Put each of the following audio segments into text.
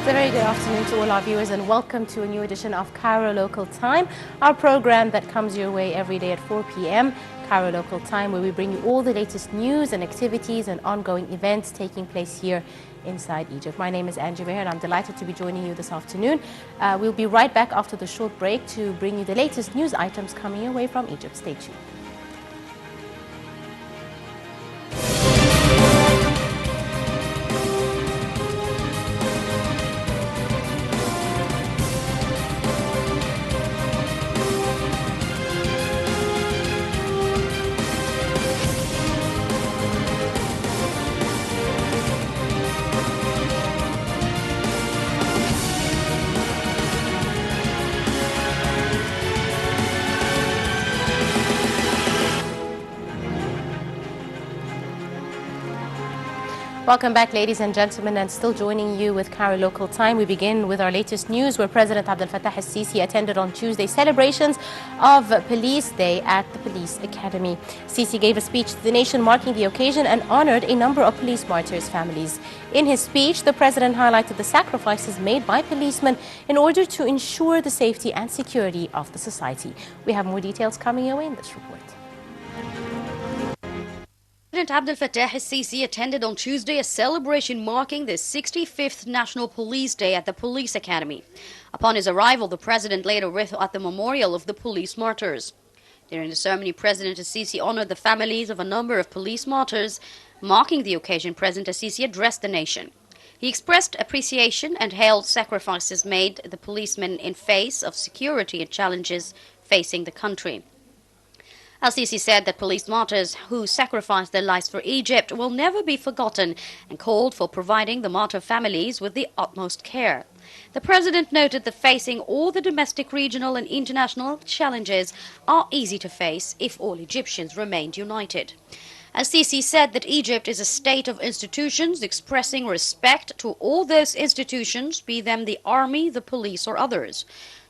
It's a very good afternoon to all our viewers and welcome to a new edition of Cairo Local Time, our program that comes your way every day at 4 p.m. Cairo Local Time, where we bring you all the latest news and activities and ongoing events taking place here inside Egypt. My name is Angie Meher and I'm delighted to be joining you this afternoon. We'll be right back after the short break to bring you the latest news items coming your way from Egypt. Stay tuned. Welcome back, ladies and gentlemen, and still joining you with Cairo Local Time. We begin with our latest news, where President Abdel Fattah al-Sisi attended on Tuesday celebrations of Police Day at the Police Academy. Sisi gave a speech to the nation marking the occasion and honored a number of police martyrs' families. In his speech, the president highlighted the sacrifices made by policemen in order to ensure the safety and security of the society. We have more details coming your way in this report. President Abdel Fattah al-Sisi attended on Tuesday a celebration marking the 65th National Police Day at the Police Academy. Upon his arrival, the president laid a wreath at the memorial of the police martyrs. During the ceremony, President al-Sisi honored the families of a number of police martyrs. Marking the occasion, President al-Sisi addressed the nation. He expressed appreciation and hailed sacrifices made the policemen in face of security and challenges facing the country. Al-Sisi said that police martyrs who sacrificed their lives for Egypt will never be forgotten and called for providing the martyr families with the utmost care. The president noted that facing all the domestic, regional and international challenges are easy to face if all Egyptians remained united. Al-Sisi said that Egypt is a state of institutions, expressing respect to all those institutions, be them the army, the police or others.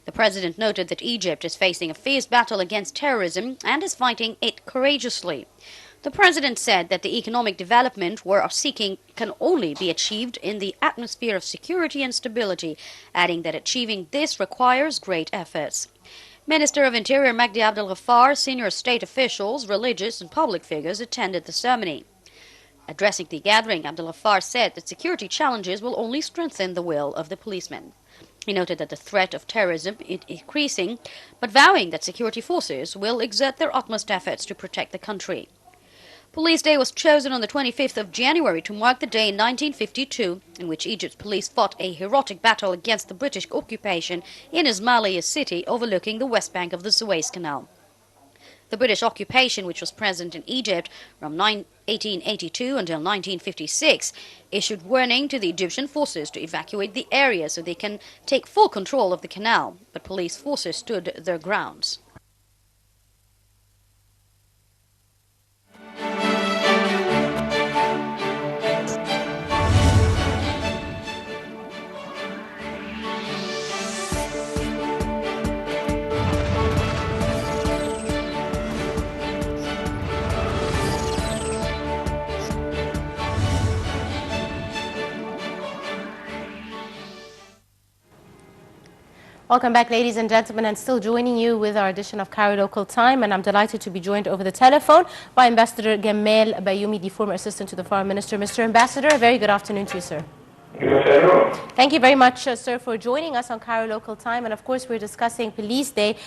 The president noted that Egypt is facing a fierce battle against terrorism and is fighting it courageously. The president said that the economic development we are seeking can only be achieved in the atmosphere of security and stability, adding that achieving this requires great efforts. Minister of Interior Mahdi Abdel Ghaffar, senior state officials, religious and public figures attended the ceremony. Addressing the gathering, Abdel Ghaffar said that security challenges will only strengthen the will of the policemen. He noted that the threat of terrorism is increasing, but vowing that security forces will exert their utmost efforts to protect the country. Police Day was chosen on the 25th of January to mark the day in 1952 in which Egypt's police fought a heroic battle against the British occupation in Ismailia city overlooking the west bank of the Suez Canal. The British occupation, which was present in Egypt from 1882 until 1956, issued warning to the Egyptian forces to evacuate the area so they can take full control of the canal, but police forces stood their grounds. Welcome back, ladies and gentlemen, and still joining you with our edition of Cairo Local Time. And I'm delighted to be joined over the telephone by Ambassador Gamal Bayoumi, the former assistant to the Foreign Minister. Mr. Ambassador, a very good afternoon to you, sir. Thank you very much, sir, for joining us on Cairo Local Time. And of course, we're discussing Police Day.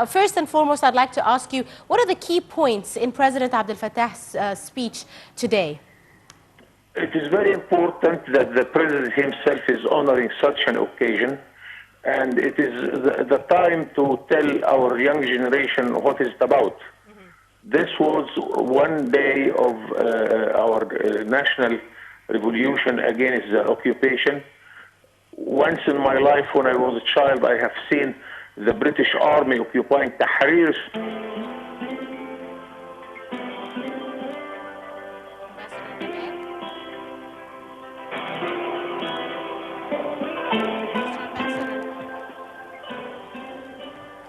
First and foremost, I'd like to ask you, what are the key points in President Abdel Fattah's speech today? It is very important that the president himself is honoring such an occasion. And it is the time to tell our young generation what it's about. This was one day of our national revolution against the occupation. Once in my life, when I was a child, I have seen the British Army occupying Tahrir.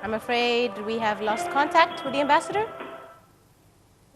I'm afraid we have lost contact with the ambassador.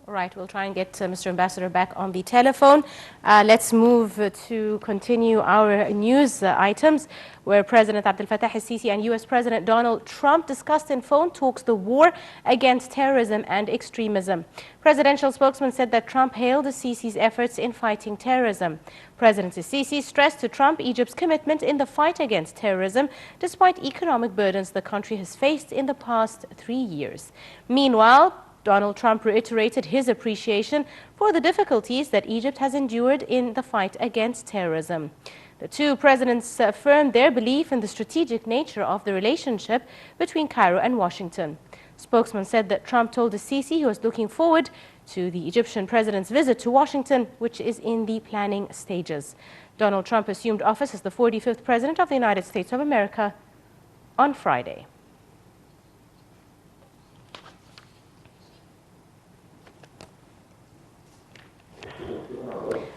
All right, we'll try and get Mr. Ambassador back on the telephone. Let's move to continue our news items, where President Abdel Fattah el-Sisi and U.S. President Donald Trump discussed in phone talks the war against terrorism and extremism. Presidential spokesman said that Trump hailed el-Sisi's efforts in fighting terrorism. President el-Sisi stressed to Trump Egypt's commitment in the fight against terrorism, despite economic burdens the country has faced in the past 3 years. Meanwhile, Donald Trump reiterated his appreciation for the difficulties that Egypt has endured in the fight against terrorism. The two presidents affirmed their belief in the strategic nature of the relationship between Cairo and Washington. Spokesman said that Trump told el-Sisi he was looking forward to the Egyptian president's visit to Washington, which is in the planning stages. Donald Trump assumed office as the 45th president of the United States of America on Friday.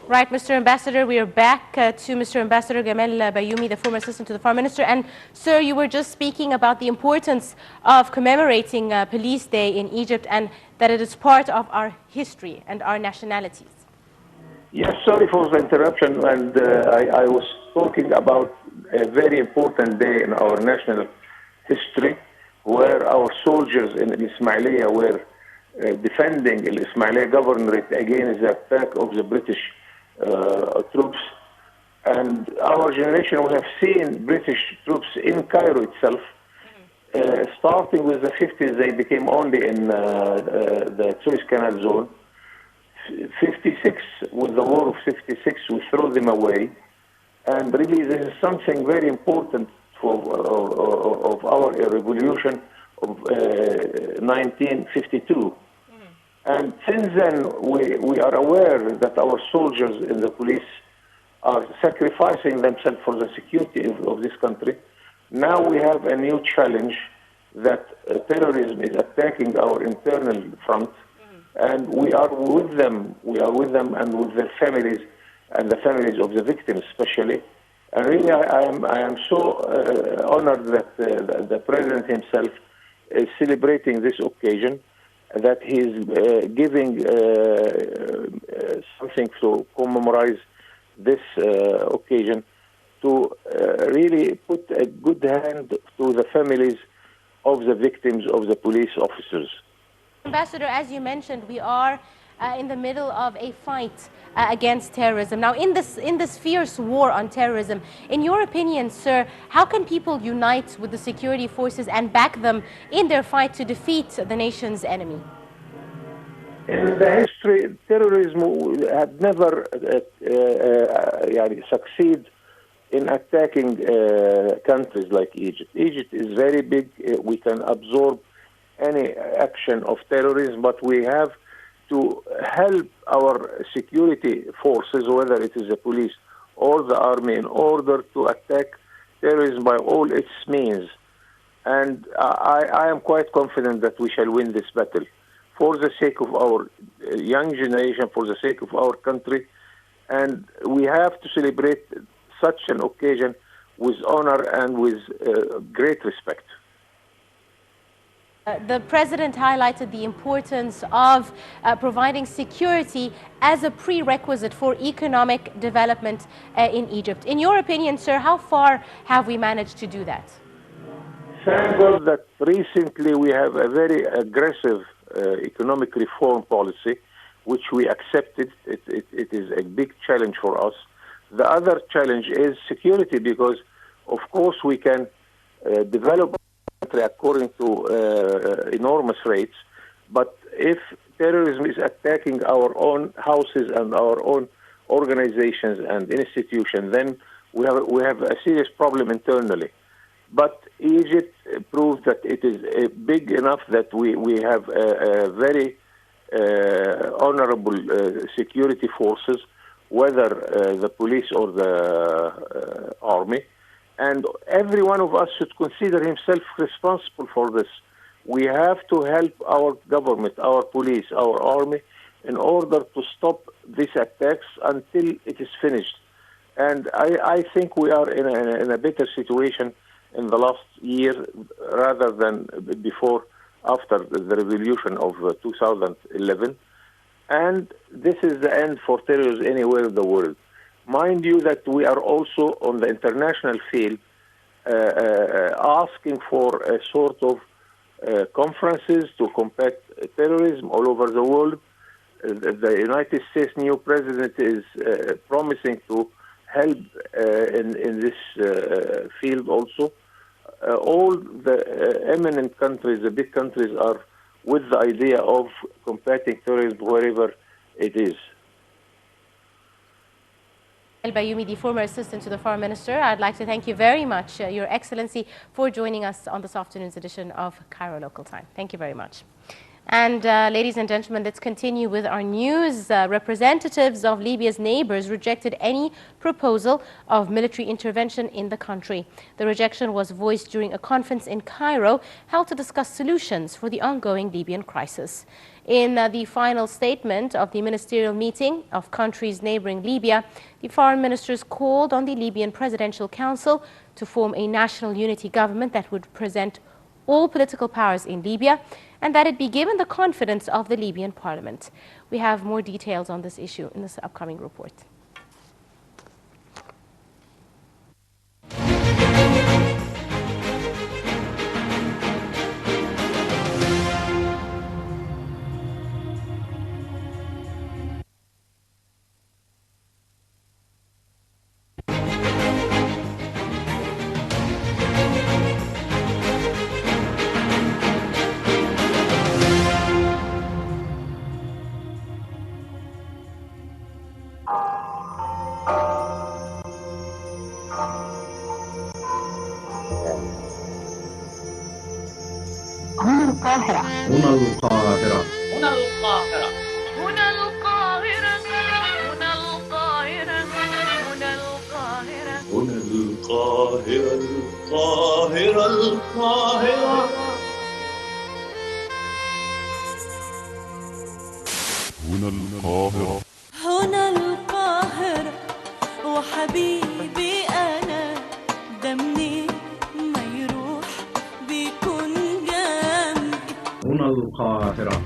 Right, Mr. Ambassador, we are back to Mr. Ambassador Gamal Bayoumi, the former assistant to the Foreign Minister. And, sir, you were just speaking about the importance of commemorating Police Day in Egypt and that it is part of our history and our nationalities. Yes, sorry for the interruption. And I was talking about a very important day in our national history, where our soldiers in Ismailia were defending the Ismailia governorate against the attack of the British troops. And our generation, we have seen British troops in Cairo itself. Starting with the 50s, they became only in the Suez Canal zone. 56, with the war of 56, we threw them away. And really, this is something very important of our revolution of 1952. And since then, we are aware that our soldiers in the police are sacrificing themselves for the security of this country. Now we have a new challenge that terrorism is attacking our internal front, and we are with them. We are with them and with their families and the families of the victims especially. And really, I am so honored that the president himself is celebrating this occasion, that he is giving something to commemorate this occasion, to really put a good hand to the families of the victims of the police officers. Ambassador, as you mentioned, we are in the middle of a fight against terrorism. Now, in this fierce war on terrorism, in your opinion, sir, how can people unite with the security forces and back them in their fight to defeat the nation's enemy? In the history, terrorism had never succeed in attacking countries like Egypt. Egypt is very big. We can absorb any action of terrorism, but we have to help our security forces, whether it is the police or the army, in order to attack terrorism by all its means. And I am quite confident that we shall win this battle for the sake of our young generation, for the sake of our country. And we have to celebrate such an occasion with honor and with great respect. The president highlighted the importance of providing security as a prerequisite for economic development in Egypt. In your opinion, sir, how far have we managed to do that? Thank God that recently we have a very aggressive economic reform policy, which we accepted. It is a big challenge for us. The other challenge is security, because, of course, we can develop according to enormous rates, but if terrorism is attacking our own houses and our own organizations and institutions, then we have a serious problem internally. But Egypt proved that it is big enough that we have a very honorable security forces, whether the police or the army. And every one of us should consider himself responsible for this. We have to help our government, our police, our army, in order to stop these attacks until it is finished. And I think we are in a better situation in the last year rather than before, after the revolution of 2011. And this is the end for terrorism anywhere in the world. Mind you that we are also on the international field asking for a sort of conferences to combat terrorism all over the world. The United States new president is promising to help in this field also. All the eminent countries, the big countries, are with the idea of combating terrorism wherever it is. El Bayoumi, the former assistant to the foreign minister, I'd like to thank you very much, Your Excellency, for joining us on this afternoon's edition of Cairo Local Time. Thank you very much. And ladies and gentlemen, let's continue with our news. Representatives of Libya's neighbors rejected any proposal of military intervention in the country. The rejection was voiced during a conference in Cairo held to discuss solutions for the ongoing Libyan crisis. In the final statement of the ministerial meeting of countries neighboring Libya, the foreign ministers called on the Libyan Presidential Council to form a national unity government that would present all political powers in Libya, and that it be given the confidence of the Libyan parliament. We have more details on this issue in this upcoming report. القاهرة هنا القاهرة هنا القاهرة هنا القاهرة هنا القاهرة هنا القاهرة هنا القاهرة القاهرة القاهرة هنا القاهرة هنا القاهرة وحبيبي أنا دمني ما يروح بيكون جنبي هنا القاهرة.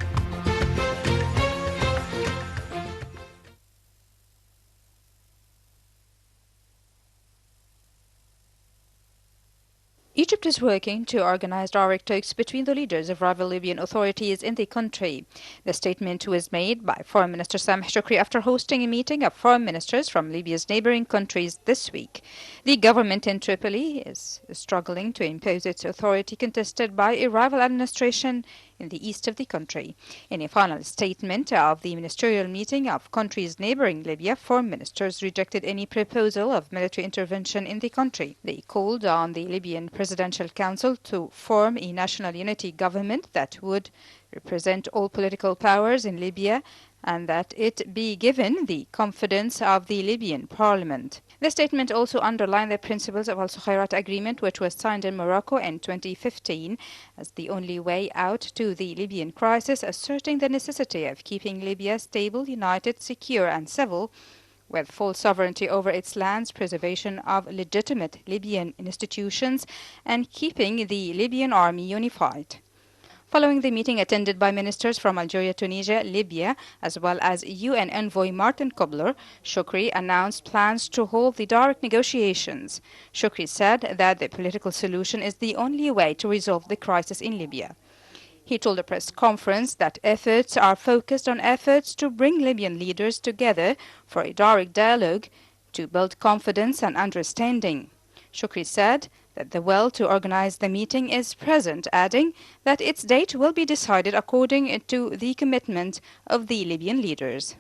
Egypt is working to organize direct talks between the leaders of rival Libyan authorities in the country. The statement was made by Foreign Minister Sameh Shoukry after hosting a meeting of foreign ministers from Libya's neighboring countries this week. The government in Tripoli is struggling to impose its authority contested by a rival administration in the east of the country. In a final statement of the ministerial meeting of countries neighboring Libya, foreign ministers rejected any proposal of military intervention in the country. They called on the Libyan Presidential Council to form a national unity government that would represent all political powers in Libya and that it be given the confidence of the Libyan parliament. The statement also underlined the principles of Al-Sukhairat Agreement, which was signed in Morocco in 2015 as the only way out to the Libyan crisis, asserting the necessity of keeping Libya stable, united, secure and civil, with full sovereignty over its lands, preservation of legitimate Libyan institutions, and keeping the Libyan army unified. Following the meeting attended by ministers from Algeria, Tunisia, Libya, as well as UN envoy Martin Kobler, Shoukry announced plans to hold the direct negotiations. Shoukry said that the political solution is the only way to resolve the crisis in Libya. He told a press conference that efforts are focused on efforts to bring Libyan leaders together for a direct dialogue to build confidence and understanding. Shoukry said that the will to organize the meeting is present, adding that its date will be decided according to the commitment of the Libyan leaders.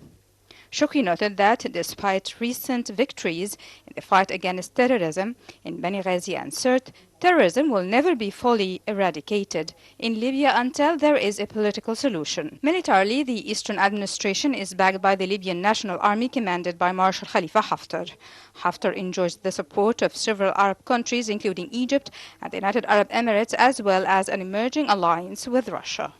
Shoukry noted that despite recent victories in the fight against terrorism in Benghazi and Sirte, terrorism will never be fully eradicated in Libya until there is a political solution. Militarily, the Eastern administration is backed by the Libyan National Army commanded by Marshal Khalifa Haftar. Haftar enjoys the support of several Arab countries, including Egypt and the United Arab Emirates, as well as an emerging alliance with Russia.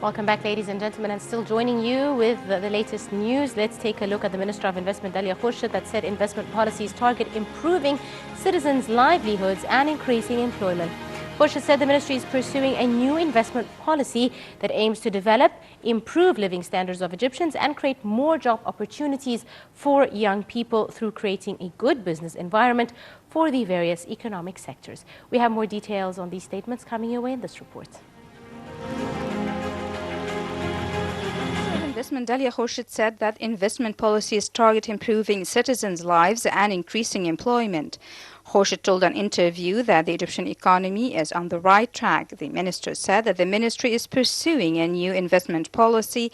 Welcome back, ladies and gentlemen, and still joining you with the latest news. Let's take a look at the Minister of Investment, Dalia Khurshid, that said investment policies target improving citizens' livelihoods and increasing employment. Khurshid said the ministry is pursuing a new investment policy that aims to develop, improve living standards of Egyptians and create more job opportunities for young people through creating a good business environment for the various economic sectors. We have more details on these statements coming your way in this report. Investment Dalia Khurshid said that investment policies target improving citizens' lives and increasing employment. Khurshid told an interview that the Egyptian economy is on the right track. The minister said that the ministry is pursuing a new investment policy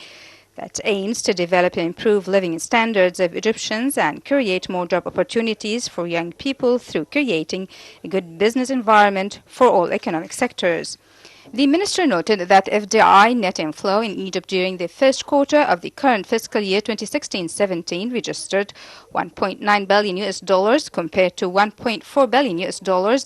that aims to develop and improve living standards of Egyptians and create more job opportunities for young people through creating a good business environment for all economic sectors. The minister noted that FDI net inflow in Egypt during the first quarter of the current fiscal year 2016-17 registered $1.9 billion compared to $1.4 billion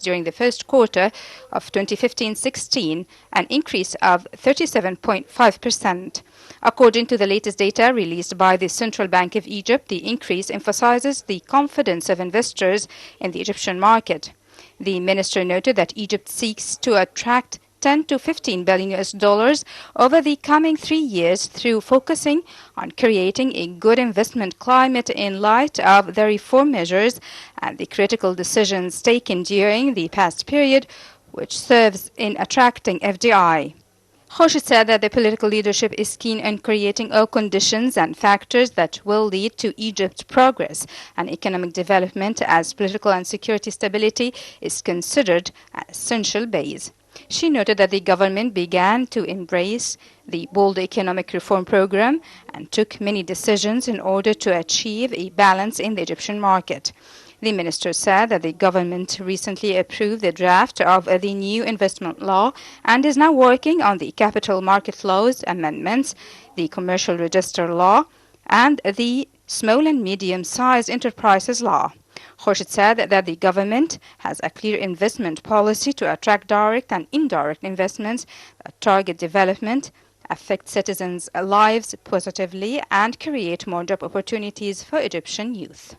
during the first quarter of 2015-16, an increase of 37.5%. According to the latest data released by the Central Bank of Egypt, the increase emphasizes the confidence of investors in the Egyptian market. The minister noted that Egypt seeks to attract $10 to $15 billion over the coming 3 years through focusing on creating a good investment climate in light of the reform measures and the critical decisions taken during the past period, which serves in attracting FDI. Khurshid said that the political leadership is keen on creating all conditions and factors that will lead to Egypt's progress and economic development, as political and security stability is considered an essential base. She noted that the government began to embrace the bold economic reform program and took many decisions in order to achieve a balance in the Egyptian market. The minister said that the government recently approved the draft of the new investment law and is now working on the capital market laws amendments, the commercial register law, and the small and medium-sized enterprises law. Khurshid said that the government has a clear investment policy to attract direct and indirect investments that target development, affect citizens' lives positively, and create more job opportunities for Egyptian youth.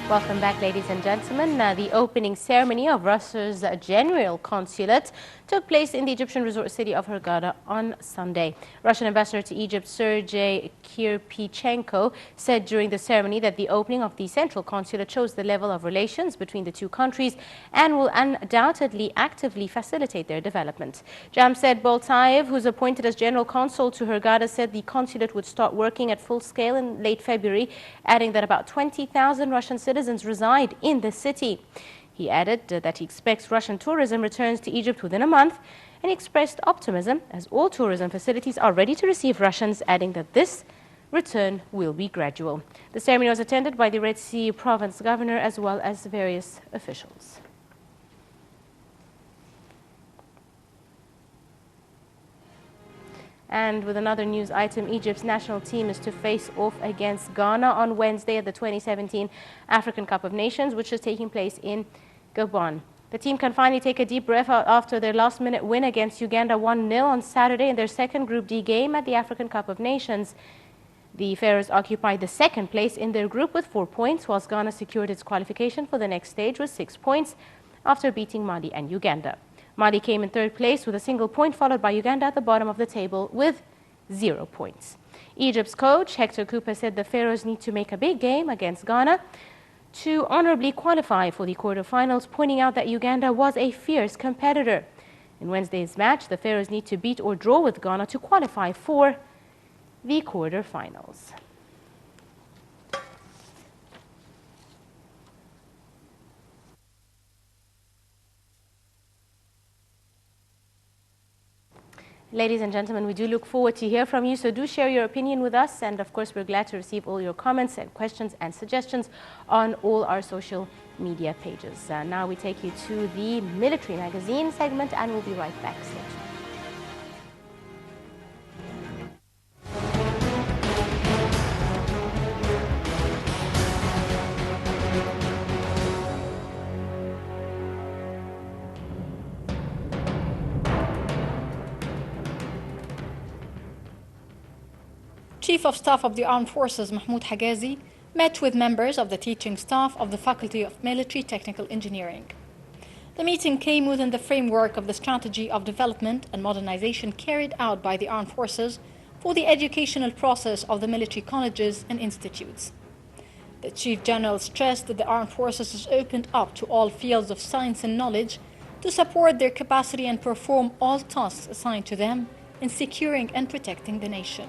Welcome back, ladies and gentlemen. The opening ceremony of Russia's general consulate took place in the Egyptian resort city of Hurghada on Sunday. Russian ambassador to Egypt, Sergei Kirpichenko, said during the ceremony that the opening of the central consulate shows the level of relations between the two countries and will undoubtedly actively facilitate their development. Jamsed Boltaev, who's appointed as general consul to Hurghada, said the consulate would start working at full scale in late February, adding that about 20,000 Russian citizens reside in the city. He added that he expects Russian tourism returns to Egypt within a month, and he expressed optimism as all tourism facilities are ready to receive Russians, adding that this return will be gradual. The ceremony was attended by the Red Sea province governor as well as various officials. And with another news item, Egypt's national team is to face off against Ghana on Wednesday at the 2017 African Cup of Nations, which is taking place in Gabon. The team can finally take a deep breath after their last-minute win against Uganda 1-0 on Saturday in their second Group D game at the African Cup of Nations. The Pharaohs occupied the second place in their group with 4 points, whilst Ghana secured its qualification for the next stage with 6 points after beating Mali and Uganda. Mali came in third place with a single point, followed by Uganda at the bottom of the table with 0 points. Egypt's coach, Hector Cooper, said the Pharaohs need to make a big game against Ghana to honorably qualify for the quarterfinals, pointing out that Uganda was a fierce competitor. In Wednesday's match, the Pharaohs need to beat or draw with Ghana to qualify for the quarterfinals. Ladies and gentlemen, we do look forward to hear from you, so do share your opinion with us. And of course, we're glad to receive all your comments and questions and suggestions on all our social media pages. Now we take you to the military magazine segment, and we'll be right back. Stay tuned. Chief of Staff of the Armed Forces, Mahmoud Hagazi, met with members of the teaching staff of the Faculty of Military Technical Engineering. The meeting came within the framework of the strategy of development and modernization carried out by the armed forces for the educational process of the military colleges and institutes. The Chief General stressed that the armed forces is opened up to all fields of science and knowledge to support their capacity and perform all tasks assigned to them in securing and protecting the nation.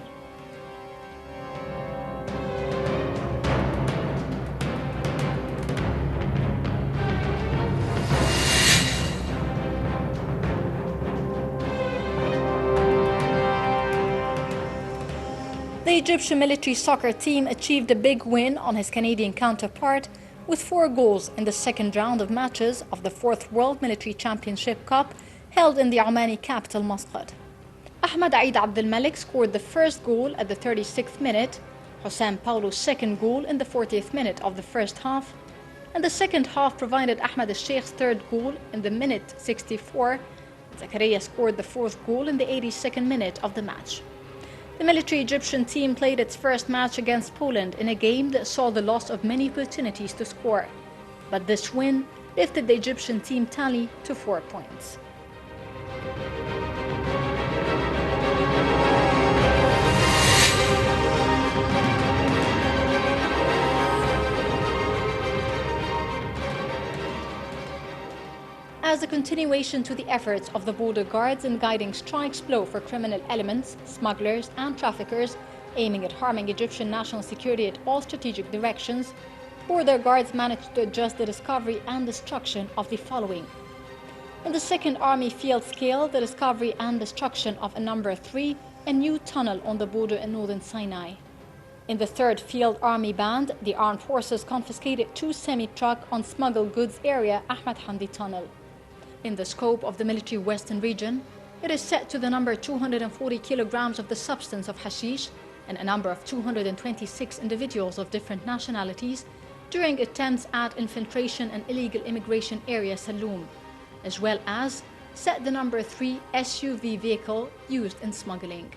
The Egyptian military soccer team achieved a big win on his Canadian counterpart with 4 goals in the second round of matches of the 4th World Military Championship Cup held in the Omani capital Muscat. Ahmed Aid Abdel Malik scored the first goal at the 36th minute, Hosam Paulo's second goal in the 40th minute of the first half, and the second half provided Ahmed al-Sheikh's third goal in the minute 64. Zakaria scored the 4th goal in the 82nd minute of the match. The military Egyptian team played its first match against Poland in a game that saw the loss of many opportunities to score, but this win lifted the Egyptian team tally to 4 points. As a continuation to the efforts of the border guards in guiding strikes blow for criminal elements, smugglers and traffickers aiming at harming Egyptian national security at all strategic directions, border guards managed to adjust the discovery and destruction of the following. In the 2nd Army field scale, the discovery and destruction of a number 3, a new tunnel on the border in northern Sinai. In the 3rd Field Army Band, the armed forces confiscated 2 semi-truck on smuggled goods area Ahmed Hamdi Tunnel. In the scope of the military Western region, it is set to the number 240 kilograms of the substance of hashish and a number of 226 individuals of different nationalities during attempts at infiltration and illegal immigration area Saloum, as well as set the number 3 SUV vehicle used in smuggling.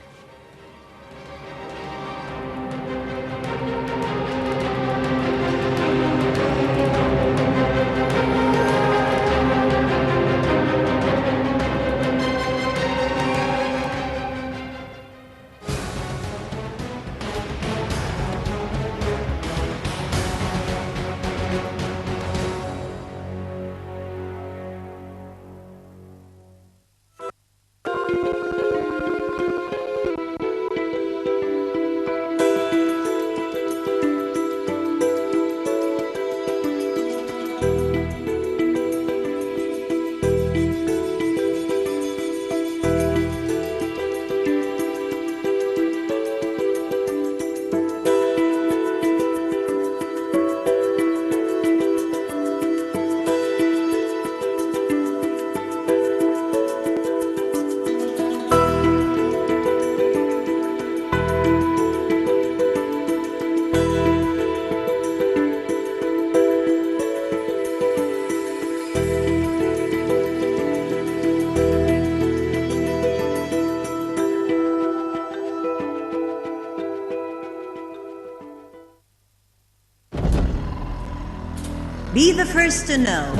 Be the first to know.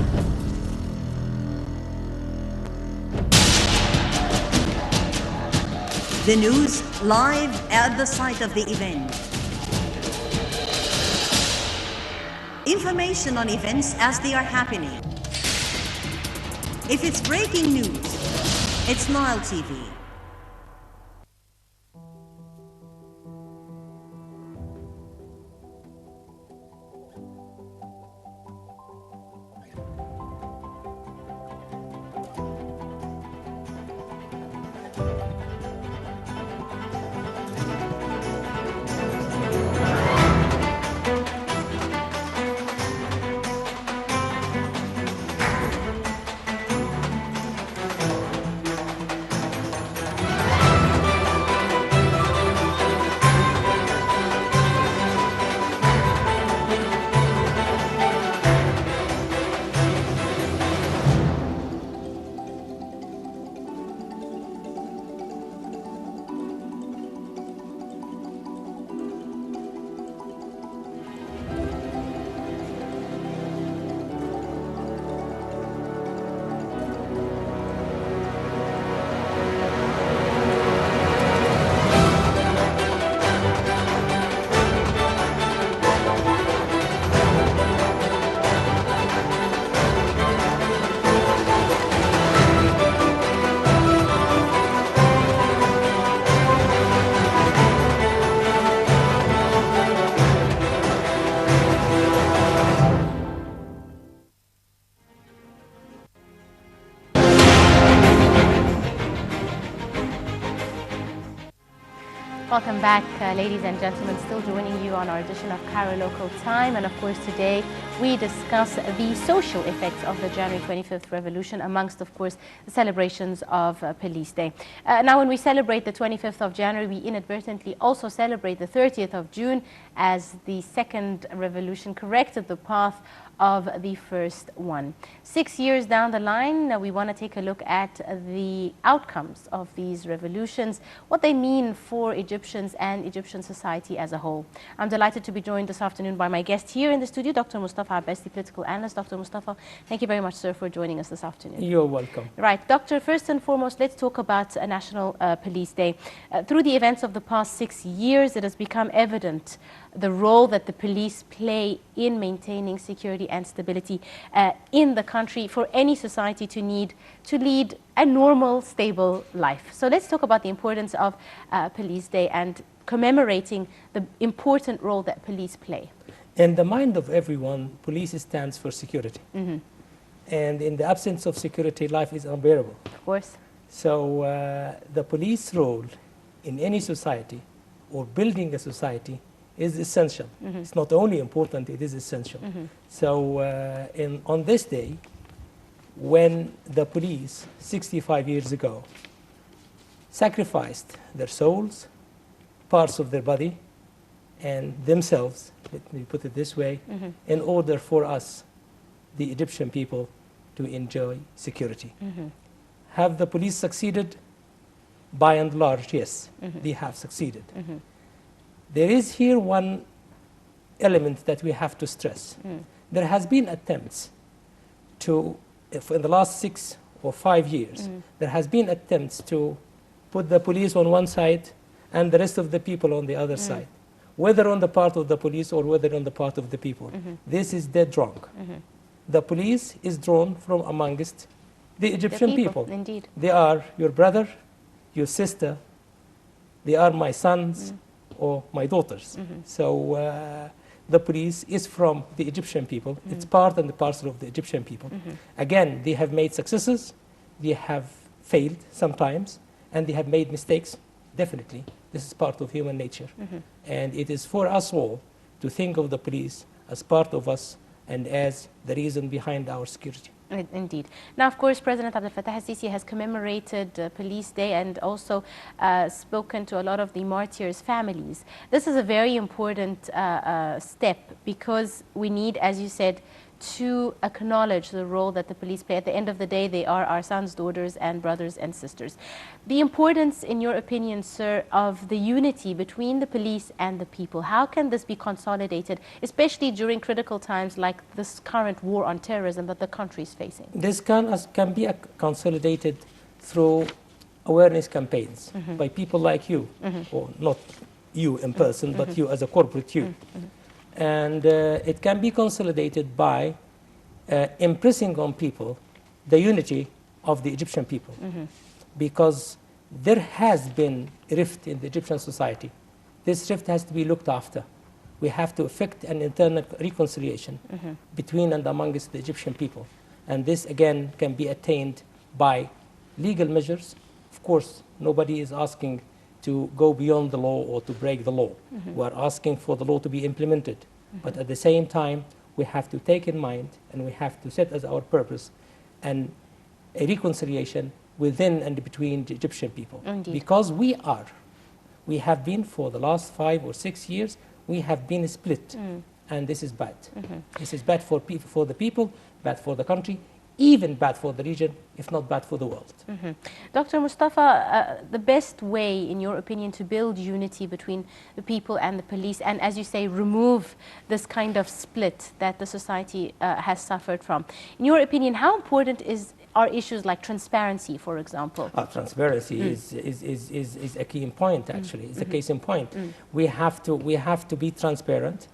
The news live at the site of the event. Information on events as they are happening. If it's breaking news, it's Nile TV. Welcome back, ladies and gentlemen. Still joining you on our edition of Cairo Local Time. And of course, today we discuss the social effects of the January 25th revolution amongst, of course, the celebrations of Police Day. Now, when we celebrate the 25th of January, we inadvertently also celebrate the 30th of June as the second revolution corrected the path of the first one. 6 years down the line, we want to take a look at the outcomes of these revolutions, what they mean for Egyptians and Egyptian society as a whole. I'm delighted to be joined this afternoon by my guest here in the studio, Dr. Mustafa Abbasi, political analyst. Dr. Mustafa, thank you very much, sir, for joining us this afternoon. You're welcome. Right, Doctor, first and foremost, let's talk about a National Police Day. Through the events of the past 6 years, it has become evident the role that the police play in maintaining security and stability in the country for any society to lead a normal, stable life. So let's talk about the importance of Police Day and commemorating the important role that police play. In the mind of everyone, police stands for security. Mm-hmm. And in the absence of security, life is unbearable. Of course. So the police role in any society or building a society is essential. Mm-hmm. It's not only important, it is essential. Mm-hmm. So on this day, when the police 65 years ago sacrificed their souls, parts of their body, and themselves, let me put it this way, mm-hmm. in order for us, the Egyptian people, to enjoy security. Mm-hmm. Have the police succeeded? By and large, yes, mm-hmm. they have succeeded. Mm-hmm. There is here one element that we have to stress. Mm. There has been attempts to, in the last 6 or 5 years, there has been attempts to put the police on one side and the rest of the people on the other side, whether on the part of the police or whether on the part of the people. This is dead wrong. The police is drawn from amongst the Egyptian people. Indeed. They are your brother, your sister, they are my sons, or my daughters. So the police is from the Egyptian people. It's part and parcel of the Egyptian people. Again, they have made successes, they have failed sometimes, and they have made mistakes, definitely. This is part of human nature. And it is for us all to think of the police as part of us and as the reason behind our security. Indeed. Now, of course, President Abdel Fattah al-Sisi has commemorated Police Day and also spoken to a lot of the martyrs' families. This is a very important step because we need, as you said, to acknowledge the role that the police play. At the end of the day, they are our sons, daughters, and brothers and sisters. The importance, in your opinion, sir, of the unity between the police and the people, how can this be consolidated, especially during critical times like this current war on terrorism that the country is facing? This can be consolidated through awareness campaigns by people like you, or not you in person, but you as a corporate you. And it can be consolidated by impressing on people the unity of the Egyptian people. Because there has been a rift in the Egyptian society. This rift has to be looked after. We have to effect an internal reconciliation between and amongst the Egyptian people. And this, again, can be attained by legal measures. Of course, nobody is asking to go beyond the law or to break the law. We are asking for the law to be implemented. But at the same time, we have to take in mind and we have to set as our purpose a reconciliation within and between the Egyptian people. Indeed. Because we have been for the last 5 or 6 years, we have been split. And this is bad. This is bad for the people, bad for the country, even bad for the region, if not bad for the world. Dr. Mustafa, the best way, in your opinion, to build unity between the people and the police, and as you say, remove this kind of split that the society has suffered from. In your opinion, how important are issues like transparency, for example? Transparency is a key point, actually. It's a case in point. We have to be transparent.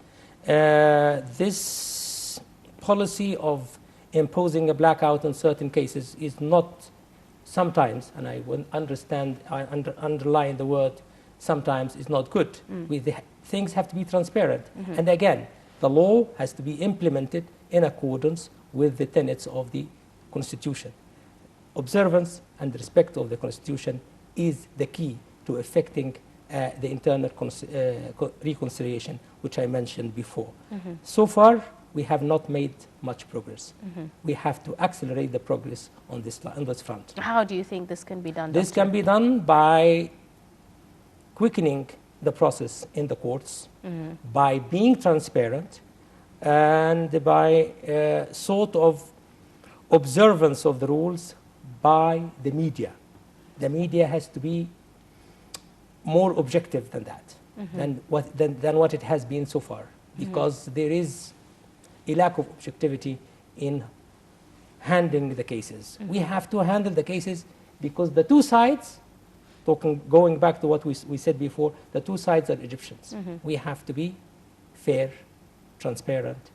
This policy of imposing a blackout in certain cases is not sometimes, and I will underline the word sometimes, is not good. Things have to be transparent. And again, the law has to be implemented in accordance with the tenets of the Constitution. Observance and respect of the Constitution is the key to effecting the internal reconciliation, which I mentioned before. So far, we have not made much progress. We have to accelerate the progress on this front. How do you think this can be done? This can be done by quickening the process in the courts, by being transparent, and by sort of observance of the rules by the media. The media has to be more objective than that, than what it has been so far, because there is a lack of objectivity in handling the cases. We have to handle the cases because the two sides, going back to what we said before, the two sides are Egyptians. We have to be fair, transparent,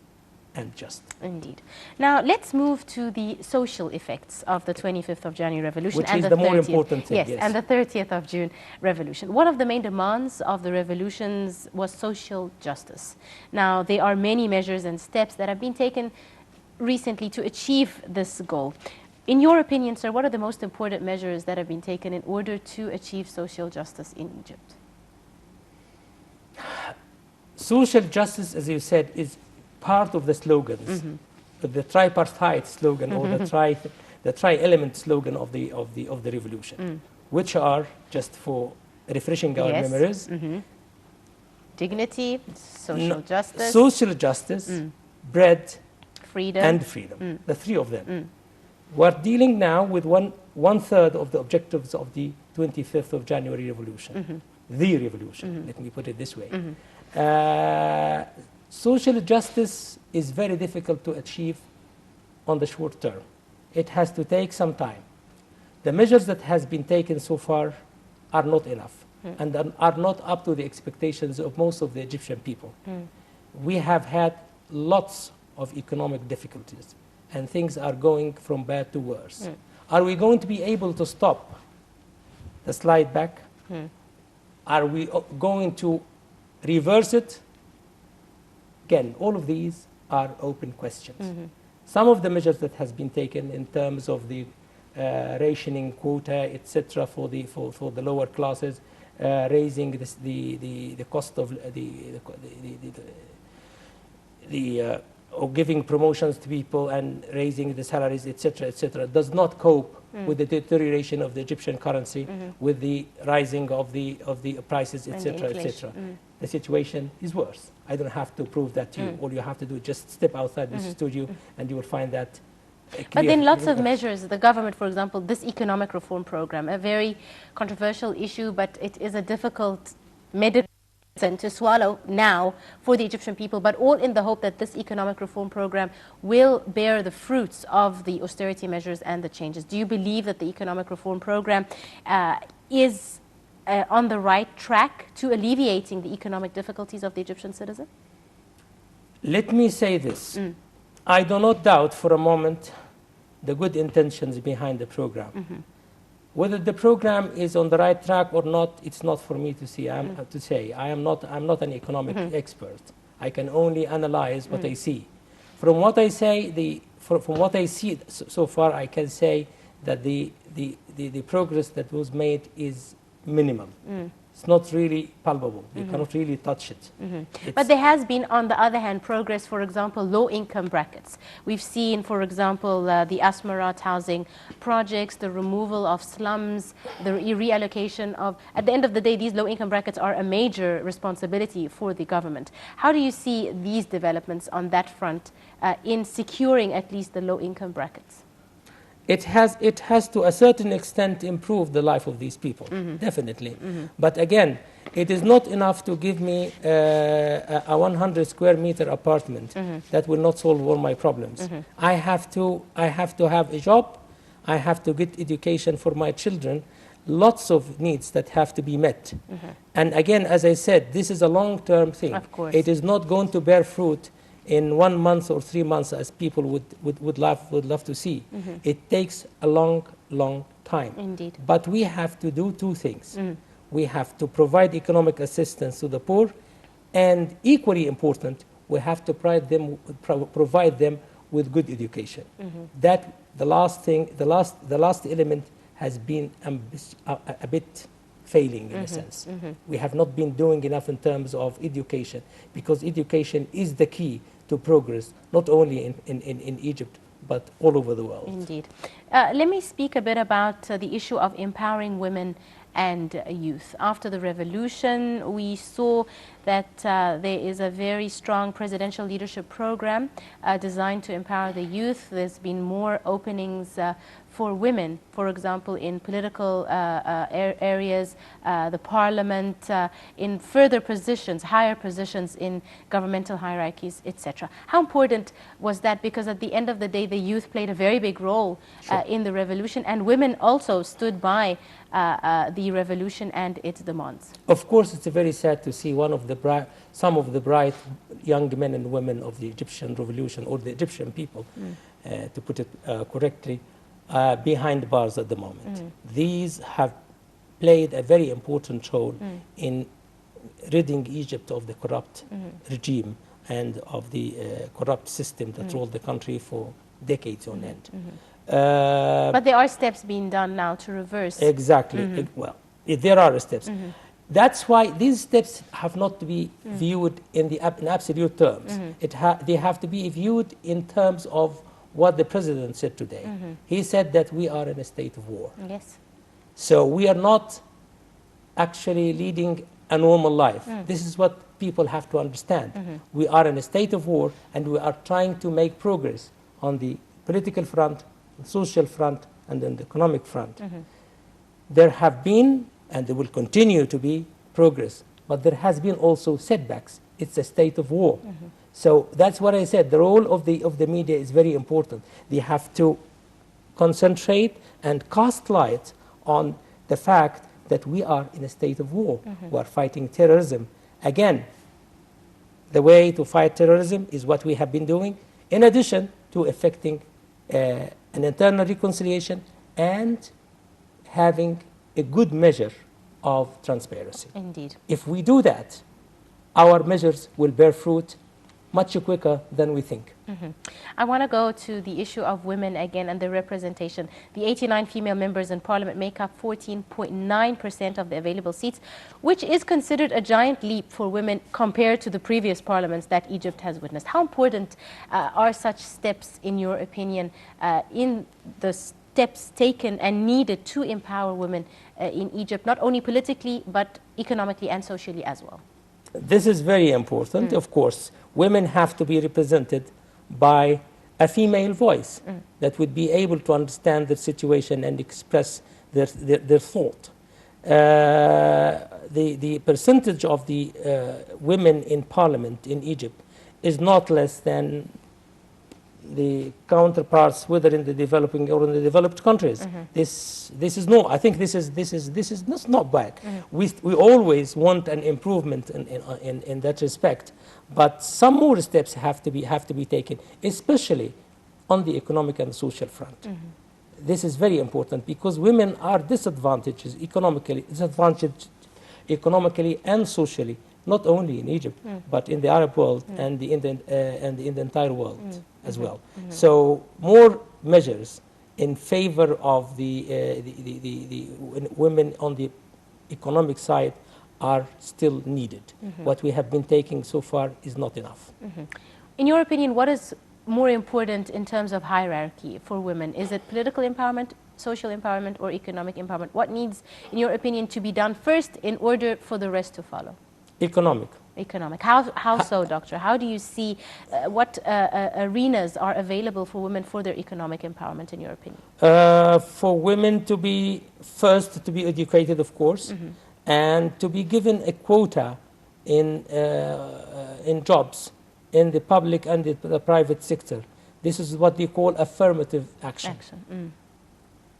and just. Indeed. Now, let's move to the social effects of the 25th of January revolution. Which and is the the more 30th, important thing, yes, yes. and the 30th of June revolution. One of the main demands of the revolutions was social justice. Now, there are many measures and steps that have been taken recently to achieve this goal. In your opinion, sir, what are the most important measures that have been taken in order to achieve social justice in Egypt? Social justice, as you said, is part of the slogans, the tripartite slogan or the tri-element slogan of the revolution, which are, just for refreshing our memories, dignity, social justice, bread, freedom, and freedom. The three of them. We're dealing now with one third of the objectives of the 25th of January revolution, the revolution. Let me put it this way. Social justice is very difficult to achieve on the short term. It has to take some time. The measures that has been taken so far are not enough and are not up to the expectations of most of the Egyptian people. We have had lots of economic difficulties and things are going from bad to worse. Are we going to be able to stop the slide back? Are we going to reverse it? Again, all of these are open questions. Some of the measures that has been taken in terms of the rationing quota, etc., for the lower classes, raising the cost of or giving promotions to people and raising the salaries, etc., does not cope with the deterioration of the Egyptian currency, with the rising of the prices, etc. The situation is worse. I don't have to prove that to you. All you have to do is just step outside this studio and you will find that But then lots of measures, the government, for example, this economic reform program, a very controversial issue, but it is a difficult medicine to swallow now for the Egyptian people, but all in the hope that this economic reform program will bear the fruits of the austerity measures and the changes. Do you believe that the economic reform program is on the right track to alleviating the economic difficulties of the Egyptian citizen? Let me say this. I do not doubt for a moment the good intentions behind the program. Whether the program is on the right track or not, it's not for me to see. I'm not an economic expert. I can only analyze what I see. From what I say, from what I see so far, I can say that the progress that was made is minimal. It's not really palpable. You cannot really touch it. But there has been, on the other hand, progress, for example, low-income brackets. We've seen, for example, the Asmarat housing projects, the removal of slums, the reallocation of... At the end of the day, these low-income brackets are a major responsibility for the government. How do you see these developments on that front in securing at least the low-income brackets? It has to a certain extent improved the life of these people, definitely. But again, it is not enough to give me a 100 square meter apartment that will not solve all my problems. I have to have a job. I have to get education for my children. Lots of needs that have to be met. And again, as I said, this is a long-term thing. Of course. It is not going to bear fruit in 1 month or 3 months, as people would love to see. It takes a long time. Indeed. But we have to do two things. We have to provide economic assistance to the poor, and equally important, we have to provide them with good education. That the last element has been a bit failing in a sense. We have not been doing enough in terms of education, because education is the key to progress, not only in Egypt, but all over the world. Indeed. Let me speak a bit about the issue of empowering women and youth. After the revolution, we saw that there is a very strong presidential leadership program designed to empower the youth. There's been more openings for women, for example, in political areas, the parliament, in further positions, higher positions in governmental hierarchies, etc. How important was that? Because at the end of the day, the youth played a very big role in the revolution, and women also stood by the revolution and its demands. Of course, it's very sad to see some of the bright young men and women of the Egyptian revolution, or the Egyptian people, to put it correctly, behind bars at the moment. These have played a very important role in ridding Egypt of the corrupt regime and of the corrupt system that ruled the country for decades on end. But there are steps being done now to reverse. Exactly. Well, there are steps. That's why these steps have not to be viewed in absolute terms. They have to be viewed in terms of what the president said today. He said that we are in a state of war. Yes. So we are not actually leading a normal life. This is what people have to understand. We are in a state of war, and we are trying to make progress on the political front, social front, and on the economic front. There have been, and there will continue to be, progress, but there has been also setbacks. It's a state of war. So that's what I said. The role of the media is very important. They have to concentrate and cast light on the fact that we are in a state of war. We are fighting terrorism. Again, the way to fight terrorism is what we have been doing, in addition to effecting an internal reconciliation and having a good measure of transparency. Indeed. If we do that, our measures will bear fruit much quicker than we think. I want to go to the issue of women again and the representation. The 89 female members in parliament make up 14.9% of the available seats, which is considered a giant leap for women compared to the previous parliaments that Egypt has witnessed. How important are such steps, in your opinion, in the steps taken and needed to empower women in Egypt, not only politically, but economically and socially as well? This is very important. Of course, women have to be represented by a female voice that would be able to understand the situation and express their thought. The percentage of the women in parliament in Egypt is not less than the counterparts, whether in the developing or in the developed countries. This is no. I think this is not bad. We always want an improvement in that respect, but some more steps have to be taken, especially on the economic and social front. This is very important because women are disadvantaged economically and socially, not only in Egypt, but in the Arab world and in the entire world as well. So more measures in favor of the women on the economic side are still needed. What we have been taking so far is not enough. In your opinion, what is more important in terms of hierarchy for women? Is it political empowerment, social empowerment, or economic empowerment? What needs, in your opinion, to be done first in order for the rest to follow? Economic. Economic. How so, doctor? How do you see what arenas are available for women for their economic empowerment, in your opinion? For women to be first, to be educated, of course, and to be given a quota in jobs in the public and the private sector. This is what they call affirmative action.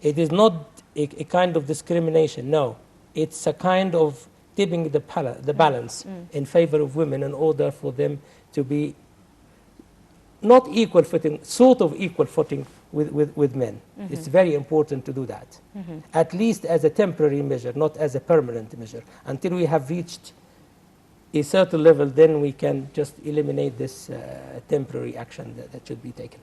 It is not a kind of discrimination. No, it's a kind of tipping the balance in favor of women in order for them to be not equal footing, sort of equal footing with men. It's very important to do that, at least as a temporary measure, not as a permanent measure, until we have reached a certain level, then we can just eliminate this temporary action that should be taken.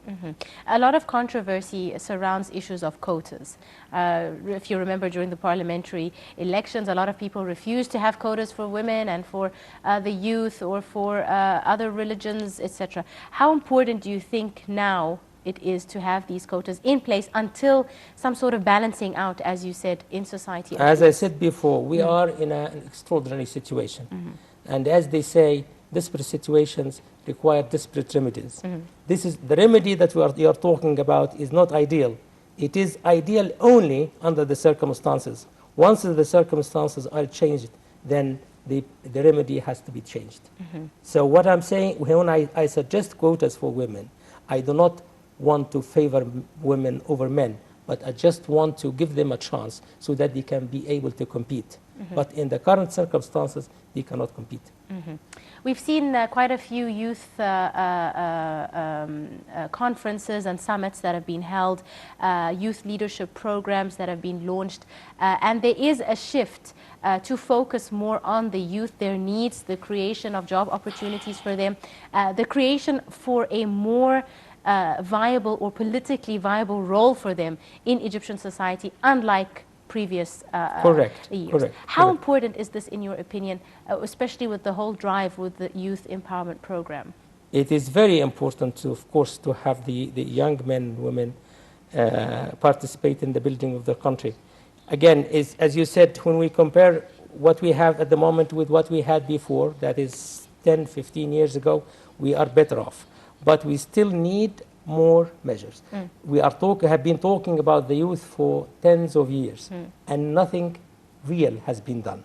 A lot of controversy surrounds issues of quotas. If you remember, during the parliamentary elections, a lot of people refused to have quotas for women and for the youth or for other religions, etc. How important do you think now it is to have these quotas in place until some sort of balancing out, as you said, in society? As I said before, we are in an extraordinary situation. And as they say, desperate situations require desperate remedies. This is the remedy that you are talking about is not ideal. It is ideal only under the circumstances. Once the circumstances are changed, then the remedy has to be changed. So what I'm saying, when I suggest quotas for women, I do not want to favor women over men, but I just want to give them a chance so that they can be able to compete. But in the current circumstances, they cannot compete. We've seen quite a few youth conferences and summits that have been held, youth leadership programs that have been launched, and there is a shift to focus more on the youth, their needs, the creation of job opportunities for them, the creation for a more viable or politically viable role for them in Egyptian society, unlike previous years. Correct. How important is this, in your opinion, especially with the whole drive with the youth empowerment program? It is very important, to, of course, to have the young men and women participate in the building of the country. Again, as you said, when we compare what we have at the moment with what we had before, that is 10, 15 years ago, we are better off. But we still need more measures. We have been talking about the youth for tens of years, and nothing real has been done.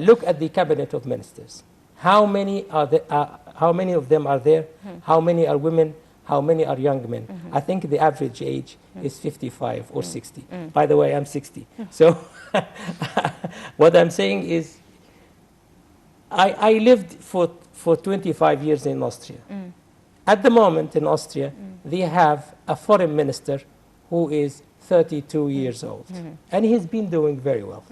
Look at the cabinet of ministers. How many are there, how many of them are there? How many are women? How many are young men? I think the average age is 55 or 60. By the way, I'm 60. So what I'm saying is, I lived for 25 years in Austria. At the moment in Austria, they have a foreign minister who is 32 years old. And he's been doing very well.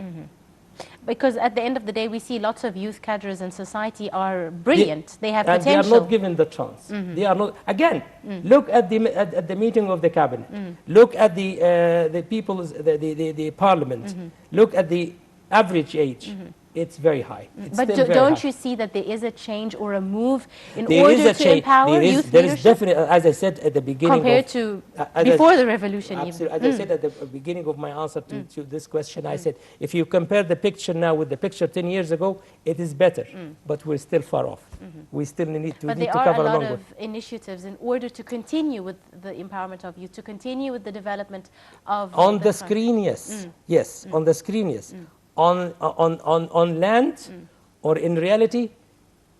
Because at the end of the day, we see lots of youth cadres in society are brilliant. They have potential. And they are not given the chance. They are not. Again, look at the meeting of the cabinet. Look at the people's, the parliament. Look at the average age. It's very high. It's but don't you see that there is a change or a move in there order to empower youth There leadership? is definitely, as I said at the beginning, compared to before the revolution. Absolutely. As I said at the beginning of my answer to this question, I said, if you compare the picture now with the picture 10 years ago, it is better, but we're still far off. We still need to cover a long way. But there are a lot of initiatives in order to continue with the empowerment of youth, to continue with the development of on the screen, yes. Yes, on the screen, yes. On land or in reality,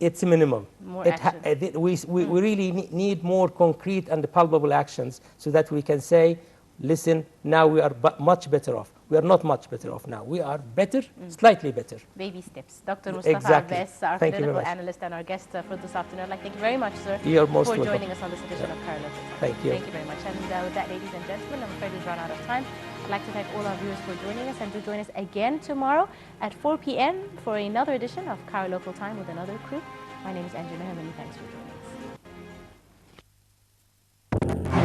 it's minimal. More action. We really need more concrete and palpable actions so that we can say, listen, now we are much better off. We are not much better off now. We are better, slightly better. Baby steps. Dr. Mustafa Exactly. Abbas, our Thank political analyst and our guest for this afternoon. I'd like to thank you very much, sir, You're most for welcome. joining us on this edition of Cairo. Thank you. Thank you very much. And with that, ladies and gentlemen, I'm afraid we've run out of time. I'd like to thank all our viewers for joining us, and do join us again tomorrow at 4 p.m. for another edition of Cairo Local Time with another crew. My name is Angie Many thanks for joining us.